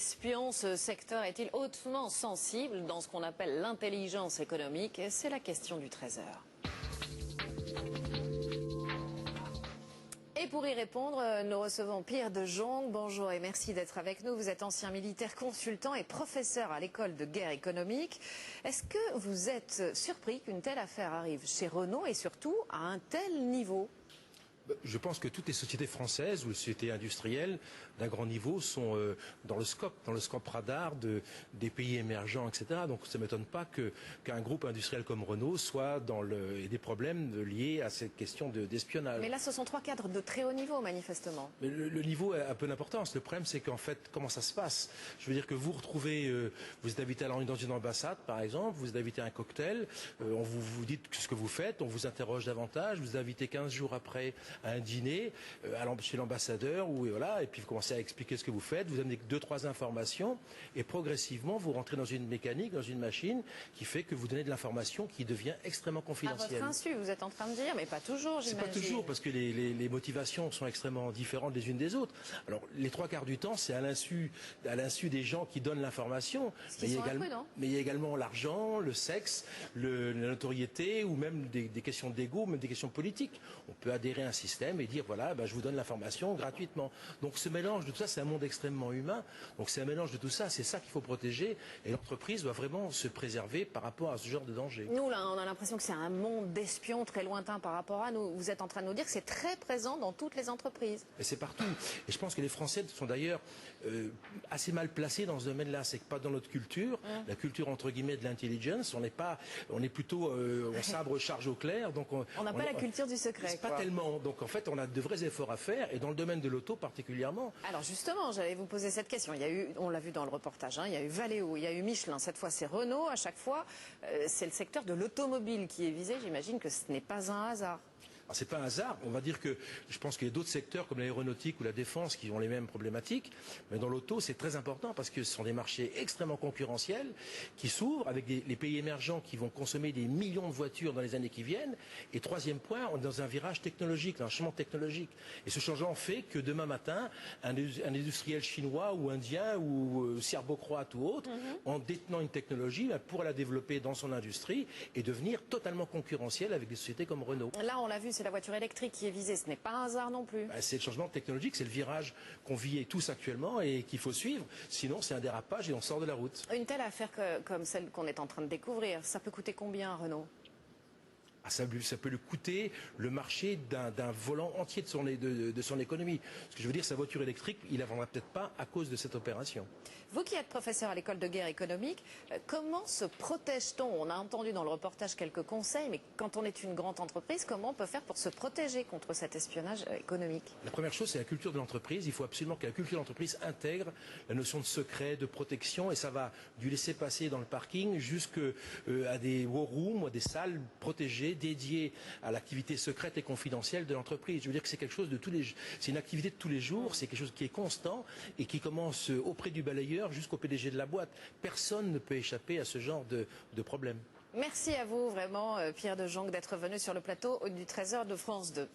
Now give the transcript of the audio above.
espions. Ce secteur est-il hautement sensible dans ce qu'on appelle l'intelligence économique? C'est la question du Trésor. Et pour y répondre, nous recevons Pierre de Jong. Bonjour et merci d'être avec nous. Vous êtes ancien militaire, consultant et professeur à l'école de guerre économique. Est-ce que vous êtes surpris qu'une telle affaire arrive chez Renault et surtout à un tel niveau ? Je pense que toutes les sociétés françaises ou les sociétés industrielles d'un grand niveau sont dans le scope radar des pays émergents, etc. Donc ça ne m'étonne pas qu'un groupe industriel comme Renault soit dans des problèmes liés à cette question d'espionnage. Mais là, ce sont trois cadres de très haut niveau, manifestement. Mais le niveau a peu d'importance. Le problème, c'est qu'en fait, comment ça se passe? Je veux dire que vous retrouvez, vous êtes invité dans une ambassade, par exemple, vous êtes invité à un cocktail, on vous dit ce que vous faites, on vous interroge davantage, vous invitez 15 jours après à un dîner chez l'ambassadeur et puis vous commencez à expliquer ce que vous faites, vous amenez 2-3 informations et progressivement vous rentrez dans une mécanique, dans une machine qui fait que vous donnez de l'information qui devient extrêmement confidentielle. À votre insu, vous êtes en train de dire, mais pas toujours, j'imagine. C'est pas toujours, parce que les motivations sont extrêmement différentes les unes des autres. Alors les 3/4 du temps, c'est à l'insu des gens qui donnent l'information. Mais il y a également l'argent, le sexe, la notoriété ou même des questions d'ego, même des questions politiques. On peut adhérer à un système et dire voilà, je vous donne l'information gratuitement. Donc ce mélange de tout ça, c'est un monde extrêmement humain. Donc c'est un mélange de tout ça, c'est ça qu'il faut protéger et l'entreprise doit vraiment se préserver par rapport à ce genre de danger. Nous, là, on a l'impression que c'est un monde d'espions très lointain par rapport à nous. Vous êtes en train de nous dire que c'est très présent dans toutes les entreprises. Et c'est partout. Et je pense que les Français sont d'ailleurs assez mal placés dans ce domaine-là. C'est pas dans notre culture, la culture entre guillemets de l'intelligence. On est plutôt on sabre charge au clair. Donc on n'a pas la culture du secret. Pas tellement. Donc en fait, on a de vrais efforts à faire et dans le domaine de l'auto particulièrement. Alors justement, j'allais vous poser cette question. Il y a eu, on l'a vu dans le reportage, il y a eu Valeo, il y a eu Michelin. Cette fois, c'est Renault. À chaque fois, c'est le secteur de l'automobile qui est visé. J'imagine que ce n'est pas un hasard. C'est pas un hasard, on va dire que je pense qu'il y a d'autres secteurs comme l'aéronautique ou la défense qui ont les mêmes problématiques, mais dans l'auto c'est très important parce que ce sont des marchés extrêmement concurrentiels qui s'ouvrent avec les pays émergents qui vont consommer des millions de voitures dans les années qui viennent. Et troisième point, on est dans un virage technologique, un changement technologique. Et ce changement fait que demain matin, un industriel chinois ou indien ou serbo-croate ou autre, en détenant une technologie, pourra la développer dans son industrie et devenir totalement concurrentiel avec des sociétés comme Renault. Là, on l'a vu, c'est la voiture électrique qui est visée, ce n'est pas un hasard non plus. C'est le changement technologique, c'est le virage qu'on vit tous actuellement et qu'il faut suivre, sinon c'est un dérapage et on sort de la route. Une telle affaire comme celle qu'on est en train de découvrir, ça peut coûter combien à Renault ? Ça peut lui coûter le marché d'un volant entier de son économie. Ce que je veux dire, sa voiture électrique, il ne la vendra peut-être pas à cause de cette opération. Vous qui êtes professeur à l'école de guerre économique, comment se protège-t-on? On a entendu dans le reportage quelques conseils, mais quand on est une grande entreprise, comment on peut faire pour se protéger contre cet espionnage économique? La première chose, c'est la culture de l'entreprise. Il faut absolument que la culture de l'entreprise intègre la notion de secret, de protection, et ça va du laisser passer dans le parking jusqu'à des war rooms, à des salles protégées, dédié à l'activité secrète et confidentielle de l'entreprise. Je veux dire que c'est quelque chose c'est une activité de tous les jours, c'est quelque chose qui est constant et qui commence auprès du balayeur jusqu'au PDG de la boîte. Personne ne peut échapper à ce genre de problème. Merci à vous vraiment, Pierre de Jong, d'être venu sur le plateau du Trésor de France 2.